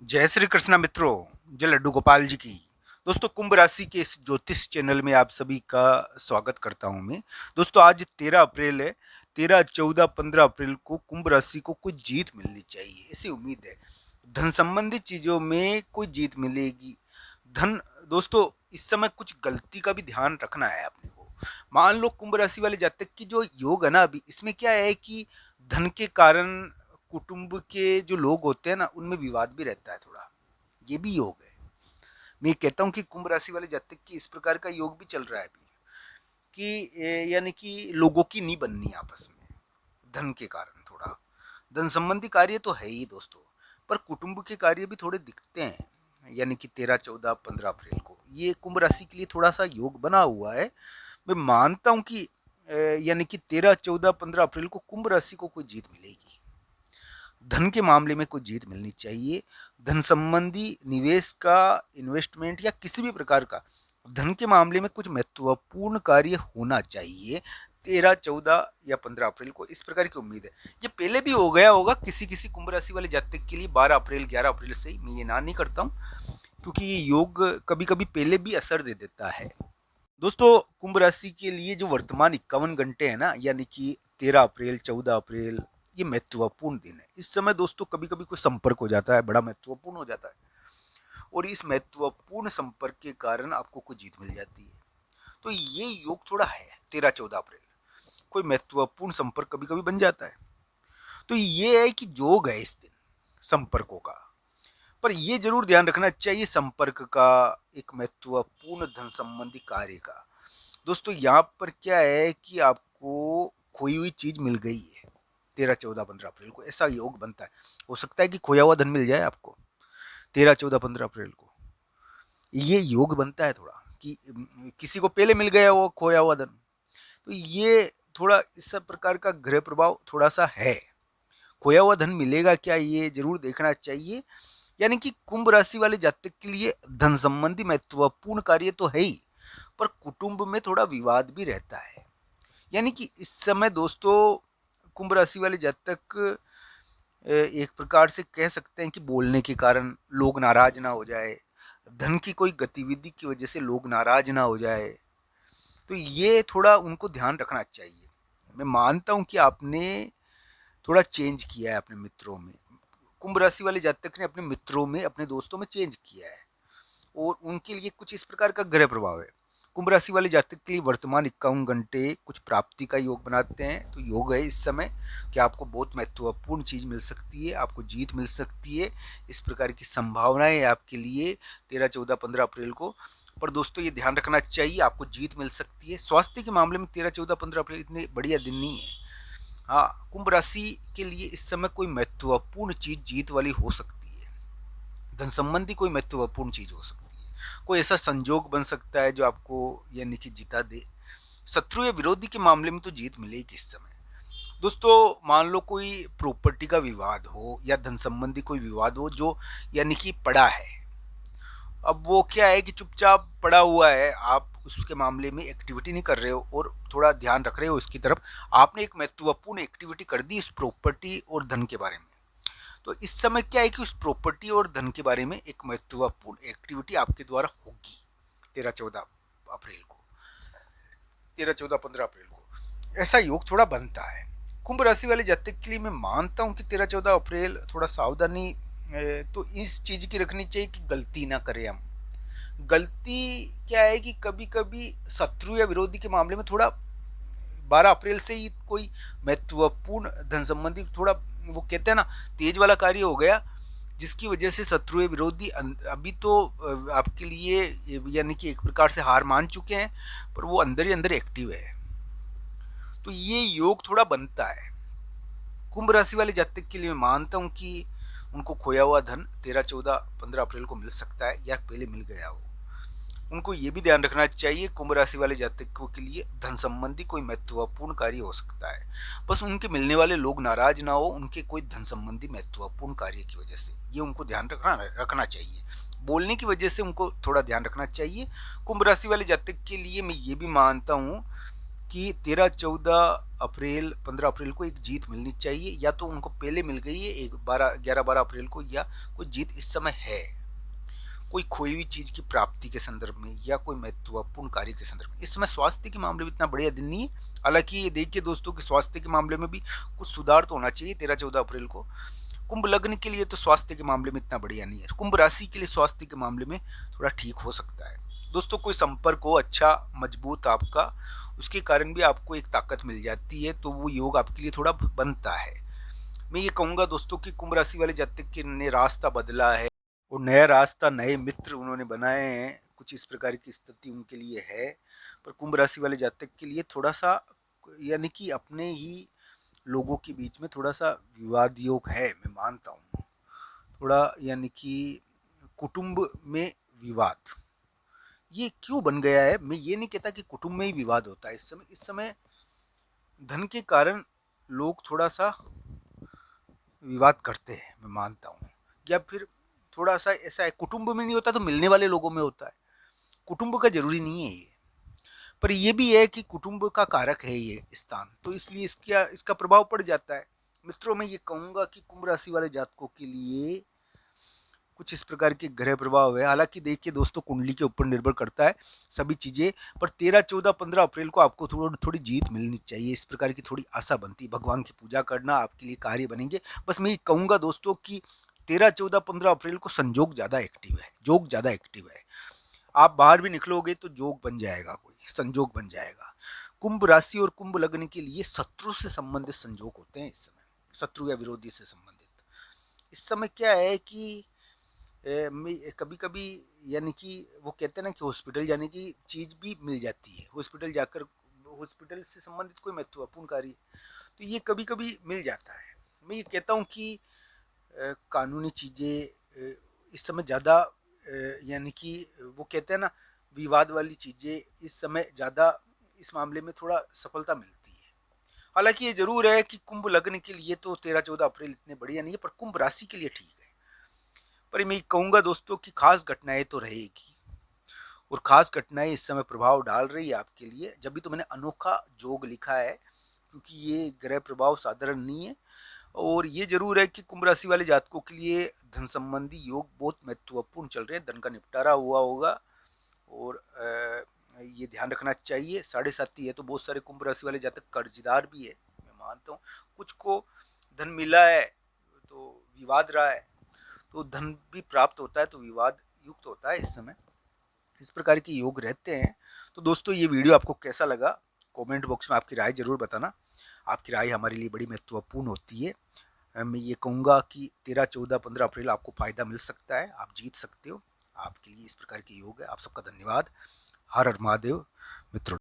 जय श्री कृष्णा मित्रों। जय लड्डू गोपाल जी की। दोस्तों, कुंभ राशि के इस ज्योतिष चैनल में आप सभी का स्वागत करता हूं मैं। दोस्तों, आज 13 अप्रैल है। 13, 14, 15 अप्रैल को कुंभ राशि को कोई जीत मिलनी चाहिए, ऐसी उम्मीद है। धन संबंधी चीजों में कोई जीत मिलेगी। धन दोस्तों, इस समय कुछ गलती का भी ध्यान रखना है अपने को। मान लो कुंभ राशि वाले जातक की जो योग है ना, अभी इसमें क्या है कि धन के कारण कुटुंब के जो लोग होते हैं ना, उनमें विवाद भी रहता है थोड़ा। ये भी योग है। मैं कहता हूँ कि कुंभ राशि वाले जातक की इस प्रकार का योग भी चल रहा है अभी कि यानी कि लोगों की नहीं बननी आपस में, धन के कारण थोड़ा। धन संबंधी कार्य तो है ही दोस्तों, पर कुटुंब के कार्य भी थोड़े दिखते हैं। यानी कि 13, 14, 15 अप्रैल को ये कुंभ राशि के लिए थोड़ा सा योग बना हुआ है। मैं मानता हूँ कि यानी कि 13, 14, 15 अप्रैल को कुंभ राशि को कोई जीत मिलेगी। धन के मामले में कोई जीत मिलनी चाहिए। धन संबंधी निवेश का, इन्वेस्टमेंट या किसी भी प्रकार का धन के मामले में कुछ महत्वपूर्ण कार्य होना चाहिए 13, 14 या 15 अप्रैल को, इस प्रकार की उम्मीद है। ये पहले भी हो गया होगा किसी किसी कुंभ राशि वाले जातक के लिए 12 अप्रैल 11 अप्रैल से ही, मैं ये ना नहीं करता हूँ, क्योंकि ये योग कभी कभी पहले भी असर दे देता है। दोस्तों, कुंभ राशि के लिए जो वर्तमान 51 घंटे हैं ना, यानी कि 13 अप्रैल 14 अप्रैल, ये महत्वपूर्ण दिन है। इस समय दोस्तों कभी कभी कोई संपर्क हो जाता है, बड़ा महत्वपूर्ण हो जाता है, और इस महत्वपूर्ण संपर्क के कारण आपको कोई जीत मिल जाती है। तो ये योग थोड़ा है। 13, 14 अप्रैल कोई महत्वपूर्ण संपर्क कभी कभी बन जाता है। तो ये है कि योग है इस दिन संपर्कों का। पर ये जरूर ध्यान रखना चाहिए संपर्क का, एक महत्वपूर्ण धन संबंधी कार्य का। दोस्तों, यहाँ पर क्या है कि आपको खोई हुई चीज मिल गई है 13, 14, 15 अप्रैल को, ऐसा योग बनता है। हो सकता है कि खोया हुआ धन मिल जाए आपको 13, 14, 15 अप्रैल को। ये योग बनता है थोड़ा कि किसी को पहले मिल गया वो खोया हुआ धन। तो ये थोड़ा इस सब प्रकार का ग्रह प्रभाव थोड़ा सा है। खोया हुआ धन मिलेगा क्या, ये जरूर देखना चाहिए। यानी कि कुंभ राशि वाले जातक के लिए धन संबंधी महत्वपूर्ण कार्य तो है ही, पर कुटुंब में थोड़ा विवाद भी रहता है। यानी कि इस समय दोस्तों कुंभ राशि वाले जातक एक प्रकार से कह सकते हैं कि बोलने के कारण लोग नाराज ना हो जाए, धन की कोई गतिविधि की वजह से लोग नाराज ना हो जाए। तो ये थोड़ा उनको ध्यान रखना चाहिए। मैं मानता हूँ कि आपने थोड़ा चेंज किया है अपने मित्रों में। कुंभ राशि वाले जातक ने अपने मित्रों में, अपने दोस्तों में चेंज किया है, और उनके लिए कुछ इस प्रकार का ग्रह प्रभाव है। कुंभ राशि वाले जातक के लिए वर्तमान 51 घंटे कुछ प्राप्ति का योग बनाते हैं। तो योग है इस समय कि आपको बहुत महत्वपूर्ण चीज मिल सकती है, आपको जीत मिल सकती है, इस प्रकार की संभावनाएं है आपके लिए 13, 14, 15 अप्रैल को। पर दोस्तों, ये ध्यान रखना चाहिए, आपको जीत मिल सकती है। स्वास्थ्य के मामले में 13, 14, 15 अप्रैल इतने बढ़िया दिन नहीं है। हाँ, कुंभ राशि के लिए इस समय कोई महत्वपूर्ण चीज जीत वाली हो सकती है। धन संबंधी कोई महत्वपूर्ण चीज हो सकती है। कोई ऐसा संजोग बन सकता है जो आपको यानी कि जिता दे। शत्रु या विरोधी के मामले में तो जीत मिलेगी इस समय। दोस्तों, मान लो कोई प्रॉपर्टी का विवाद हो या धन संबंधी कोई विवाद हो जो यानी कि पड़ा है। अब वो क्या है कि चुपचाप पड़ा हुआ है, आप उसके मामले में एक्टिविटी नहीं कर रहे हो और थोड़ा ध्यान रख रहे हो इसकी तरफ। आपने एक महत्वपूर्ण एक्टिविटी कर दी इस प्रॉपर्टी और धन के बारे में। तो इस समय क्या है कि उस प्रॉपर्टी और धन के बारे में एक महत्वपूर्ण एक्टिविटी आपके द्वारा होगी 13, 14 अप्रैल को, 13, 14, 15 अप्रैल को। ऐसा योग थोड़ा बनता है। कुंभ राशि वाले जातक के लिए मैं मानता हूं कि 13, 14 अप्रैल थोड़ा सावधानी तो इस चीज की रखनी चाहिए कि गलती ना करें हम। गलती क्या है कि कभी कभी शत्रु या विरोधी के मामले में थोड़ा 12 अप्रैल से ही कोई महत्वपूर्ण धन संबंधी थोड़ा, वो कहते हैं ना, तेज वाला कार्य हो गया, जिसकी वजह से शत्रु या विरोधी अभी तो आपके लिए यानी कि एक प्रकार से हार मान चुके हैं, पर वो अंदर ही अंदर एक्टिव है। तो ये योग थोड़ा बनता है। कुंभ राशि वाले जातक के लिए मैं मानता हूं कि उनको खोया हुआ धन 13, 14, 15 अप्रैल को मिल सकता है या पहले मिल गया हो। उनको ये भी ध्यान रखना चाहिए, कुंभ राशि वाले जातकों के लिए धन संबंधी कोई महत्वपूर्ण कार्य हो सकता है। बस उनके मिलने वाले लोग नाराज ना हो उनके कोई धन संबंधी महत्वपूर्ण कार्य की वजह से, ये उनको ध्यान रखना चाहिए। बोलने की वजह से उनको थोड़ा ध्यान रखना चाहिए। कुंभ राशि वाले जातक के लिए मैं ये भी मानता हूँ कि 13, 14 अप्रैल, 15 अप्रैल को एक जीत मिलनी चाहिए, या तो उनको पहले मिल गई है एक 11, 12 अप्रैल को, या कोई जीत इस समय है कोई खोई हुई चीज की प्राप्ति के संदर्भ में या कोई महत्वपूर्ण कार्य के संदर्भ में। इस समय स्वास्थ्य के मामले में इतना बढ़िया दिन नहीं है। हालांकि ये देखिए दोस्तों कि स्वास्थ्य के मामले में भी कुछ सुधार तो होना चाहिए 13, 14 अप्रैल को। कुंभ लग्न के लिए तो स्वास्थ्य के मामले में इतना बढ़िया नहीं है। कुंभ राशि के लिए स्वास्थ्य के मामले में थोड़ा ठीक हो सकता है दोस्तों। कोई संपर्क हो अच्छा मजबूत आपका, उसके कारण भी आपको एक ताकत मिल जाती है, तो वो योग आपके लिए थोड़ा बनता है। मैं ये कहूंगा दोस्तों कि कुंभ राशि वाले जातक के ने रास्ता बदला है और नया रास्ता, नए मित्र उन्होंने बनाए हैं, कुछ इस प्रकार की स्थिति उनके लिए है। पर कुंभ राशि वाले जातक के लिए थोड़ा सा, यानी कि अपने ही लोगों के बीच में थोड़ा सा विवाद योग है, मैं मानता हूँ थोड़ा, यानी कि कुटुंब में विवाद ये क्यों बन गया है। मैं ये नहीं कहता कि कुटुंब में ही विवाद होता है इस समय धन के कारण लोग थोड़ा सा विवाद करते हैं, मैं मानता हूँ। या फिर थोड़ा सा ऐसा है, कुटुंब में नहीं होता तो मिलने वाले लोगों में होता है। कुटुंब का जरूरी नहीं है ये, पर ये भी है कि कुटुंब का कारक है ये स्थान, तो इसलिए इसका प्रभाव पड़ जाता है। मित्रों में ये कहूंगा कि कुंभ राशि वाले जातकों के लिए कुछ इस प्रकार के ग्रह प्रभाव है। हालांकि देखिए दोस्तों, कुंडली के ऊपर निर्भर करता है सभी चीजें, पर 13, 14, 15 अप्रैल को आपको थोड़ी जीत मिलनी चाहिए। इस प्रकार की थोड़ी आशा बनती है। भगवान की पूजा करना आपके लिए कार्य बनेंगे। बस मैं ये कहूंगा दोस्तों कि 13, 14, 15 अप्रैल को संजोग ज्यादा एक्टिव है, जोग ज्यादा एक्टिव है। आप बाहर भी निकलोगे तो जोग बन जाएगा, कोई संजोग बन जाएगा। कुंभ राशि और कुंभ लग्न के लिए शत्रु से संबंधित संजोग होते हैं इस समय, शत्रु या विरोधी से संबंधित। इस समय क्या है कि कभी कभी, यानी कि वो कहते हैं ना कि हॉस्पिटल जाने की चीज भी मिल जाती है, हॉस्पिटल से संबंधित कोई महत्वपूर्ण कार्य, तो ये कभी कभी मिल जाता है। मैं ये कहता हूँ कि कानूनी चीजें इस समय ज्यादा, यानी कि वो कहते हैं ना विवाद वाली चीजें इस समय ज्यादा, इस मामले में थोड़ा सफलता मिलती है। हालांकि ये जरूर है कि कुंभ लग्न के लिए तो 13, 14 अप्रैल इतने बढ़िया नहीं है, पर कुंभ राशि के लिए ठीक है। पर मैं कहूंगा दोस्तों कि खास घटनाएं तो रहेगी, और खास घटनाएं इस समय प्रभाव डाल रही है आपके लिए, जब भी तो मैंने अनोखा जोग लिखा है, क्योंकि ये ग्रह प्रभाव साधारण नहीं है। और ये जरूर है कि कुंभ राशि वाले जातकों के लिए धन संबंधी योग बहुत महत्वपूर्ण चल रहे हैं, धन का निपटारा हुआ होगा, और ये ध्यान रखना चाहिए। 7.5 है तो बहुत सारे कुंभ राशि वाले जातक कर्जदार भी है, मैं मानता हूँ। कुछ को धन मिला है तो विवाद रहा है, तो धन भी प्राप्त होता है तो विवाद युक्त होता है इस समय। इस प्रकार के योग रहते हैं। तो दोस्तों, ये वीडियो आपको कैसा लगा, कमेंट बॉक्स में आपकी राय जरूर बताना। आपकी राय हमारे लिए बड़ी महत्वपूर्ण होती है। मैं ये कहूँगा कि 13, 14, 15 अप्रैल आपको फ़ायदा मिल सकता है, आप जीत सकते हो। आपके लिए इस प्रकार के योग है। आप सबका धन्यवाद। हर हर महादेव मित्रों।